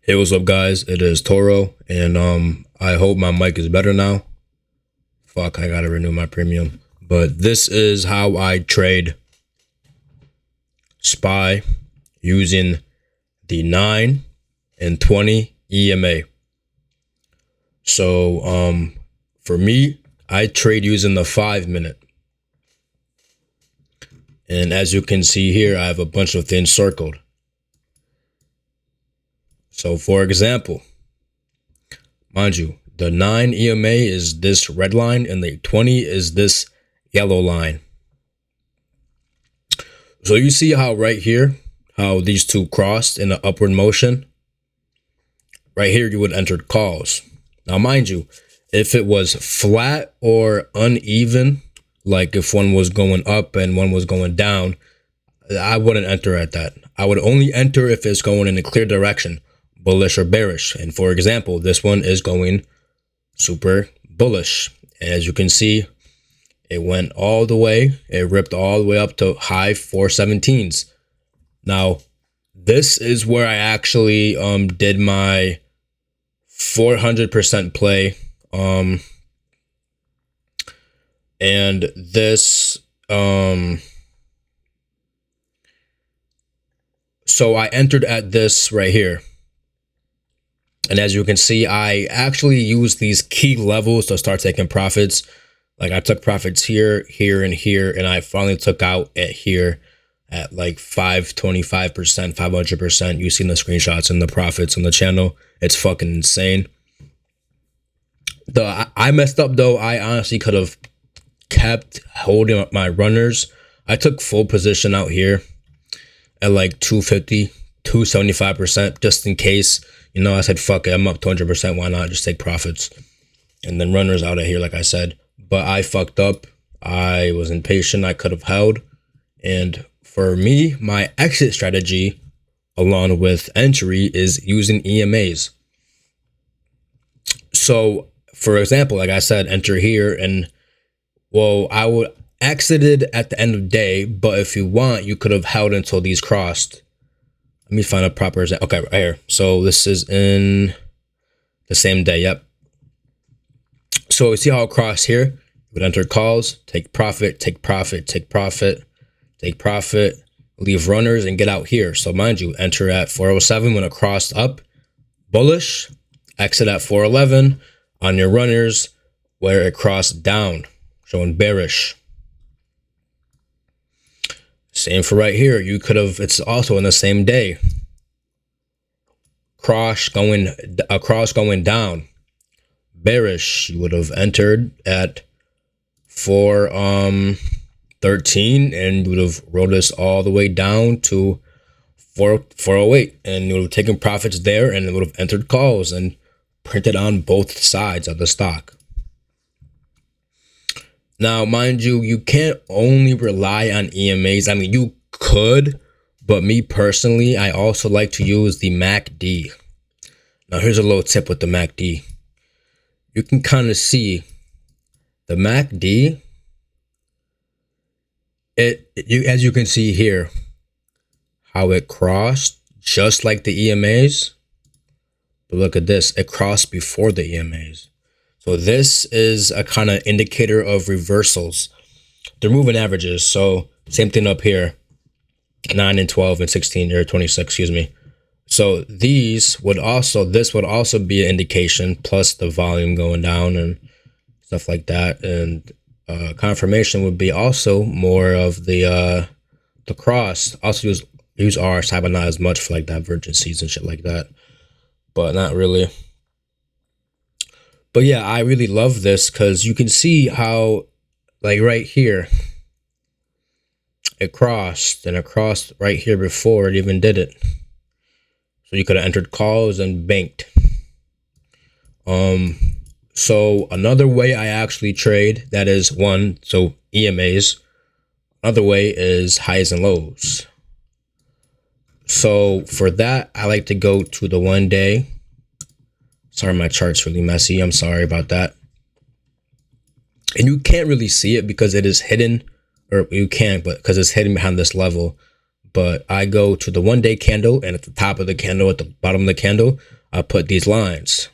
Hey, what's up, guys? It is Toro, and I hope my mic is better now. Fuck, I gotta renew my premium. But this is how I trade SPY using the 9 and 20 EMA. So, for me, I trade using the 5-minute. And as you can see here, I have a bunch of things circled. So, for example, mind you, the 9 EMA is this red line and the 20 is this yellow line. So you see how right here, how these two crossed in an upward motion? Right here, you would enter calls. Now, mind you, if it was flat or uneven, like if one was going up and one was going down, I wouldn't enter at that. I would only enter if it's going in a clear direction, bullish or bearish. And for example, this one is going super bullish. And as you can see, it went all the way. It ripped all the way up to high 417s. Now, this is where I actually did my 400% play. And this, so I entered at this right here. And as you can see, I actually used these key levels to start taking profits. Like I took profits here, here, and here, and I finally took out at here at like 525%, 500%. You've seen the screenshots and the profits on the channel. It's fucking insane. I messed up though. I honestly could have kept holding up my runners. I took full position out here at like 250, 275%, just in case. You know, I said, fuck it, I'm up 200%. Why not just take profits? And then runners out of here, like I said. But I fucked up. I was impatient. I could have held. And for me, my exit strategy, along with entry, is using EMAs. So, for example, like I said, enter here. And, well, I would exited at the end of the day. But if you want, you could have held until these crossed. Let me find a proper example. Okay, right here. So this is in the same day. Yep. So we see how it crossed here. You would enter calls, take profit, take profit, take profit, take profit, leave runners, and get out here. So mind you, enter at 407 when it crossed up, bullish, exit at 411 on your runners where it crossed down, showing bearish. Same for right here. You could have, it's also in the same day. Across going down. Bearish. You would have entered at 413 and you would have rolled this all the way down to 408. And you would have taken profits there and it would have entered calls and printed on both sides of the stock. Now, mind you, you can't only rely on EMAs. I mean, you could, but me personally, I also like to use the MACD. Now, here's a little tip with the MACD. You can kind of see the MACD. As you can see here, how it crossed just like the EMAs. But look at this, it crossed before the EMAs. So this is a kind of indicator of reversals. They're moving averages. So same thing up here, 9 and 12 and 16 or 26, excuse me. So this would also be an indication, plus the volume going down and stuff like that. And confirmation would be also more of the cross. Also use RSI, but not as much for like divergencies and shit like that. But not really. But yeah, I really love this because you can see how, like right here, it crossed and it crossed right here before it even did it. So you could have entered calls and banked. So another way I actually trade, that is one, so EMAs. Another way is highs and lows. So for that, I like to go to the 1 day. Sorry, my chart's really messy. I'm sorry about that. And you can't really see it because it is hidden, or you can, but because it's hidden behind this level. but I go to the 1 day candle, and at the top of the candle, at the bottom of the candle, I put these lines.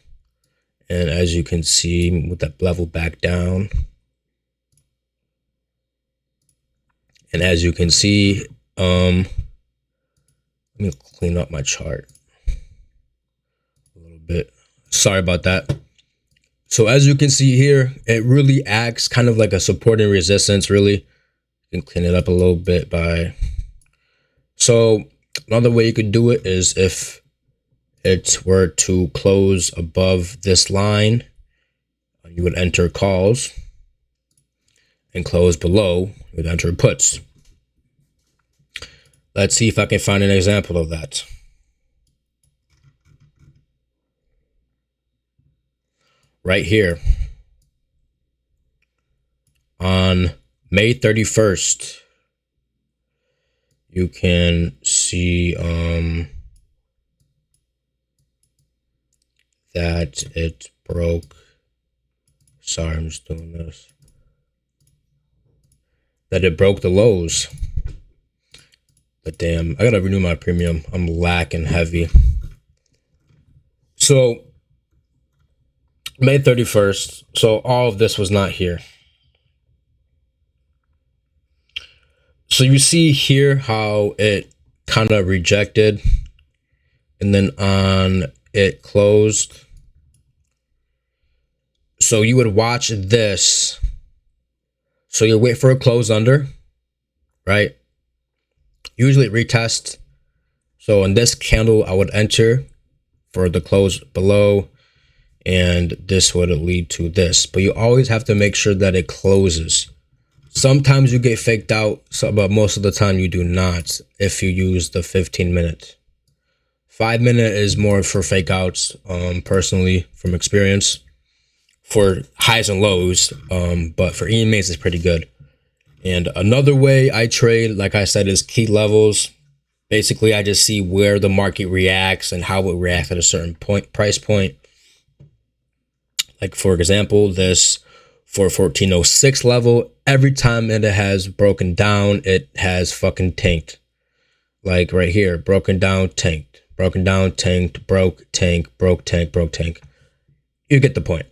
And as you can see, with that level back down, and as you can see, let me clean up my chart a little bit. Sorry about that. So as you can see here, it really acts kind of like a support and resistance, really. You can clean it up a little bit by... So another way you could do it is if it were to close above this line, you would enter calls, and close below, you would enter puts. Let's see if I can find an example of that. Right here. On May 31st, you can see that it broke. Sorry, I'm just doing this. That it broke the lows. But damn, I gotta renew my premium. I'm lacking heavy. So May 31st. So all of this was not here. So you see here how it kind of rejected, and then on it closed. So you would watch this. So you wait for a close under, right? Usually it retests. So in this candle, I would enter for the close below, and this would lead to this. But you always have to make sure that it closes. Sometimes you get faked out, but most of the time you do not if you use the 15-minute. 5-minute is more for fake outs, personally, from experience, for highs and lows, but for EMAs it's pretty good. And another way I trade, like I said, is key levels. Basically, I just see where the market reacts and how it reacts at a certain price point. Like, for example, this 1406 level, every time it has broken down, it has fucking tanked. Like right here, broken down, tanked, broken down, tanked, broke, tank, broke, tank, broke, tank. You get the point.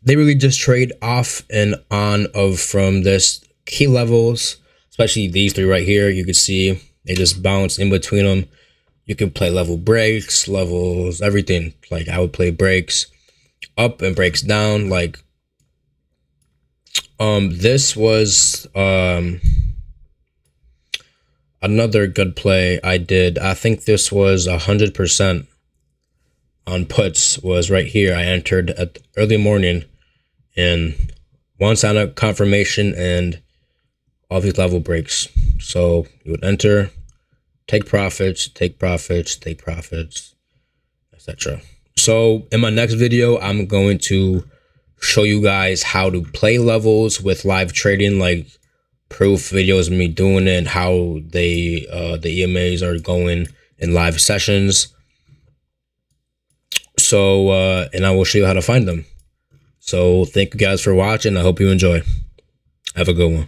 They really just trade off and on from this key levels, especially these three right here. You can see they just bounce in between them. You can play level breaks, levels, everything. Like I would play breaks up and breaks down. Like this was another good play I did. I think this was 100% on puts, was right here. I entered at the early morning, and one sign up confirmation and all these level breaks. So you would enter, take profits, take profits, take profits, etc. So in my next video, I'm going to show you guys how to play levels with live trading, like proof videos of me doing it, and how they the EMAs are going in live sessions. So and I will show you how to find them. So thank you guys for watching. I hope you enjoy. Have a good one.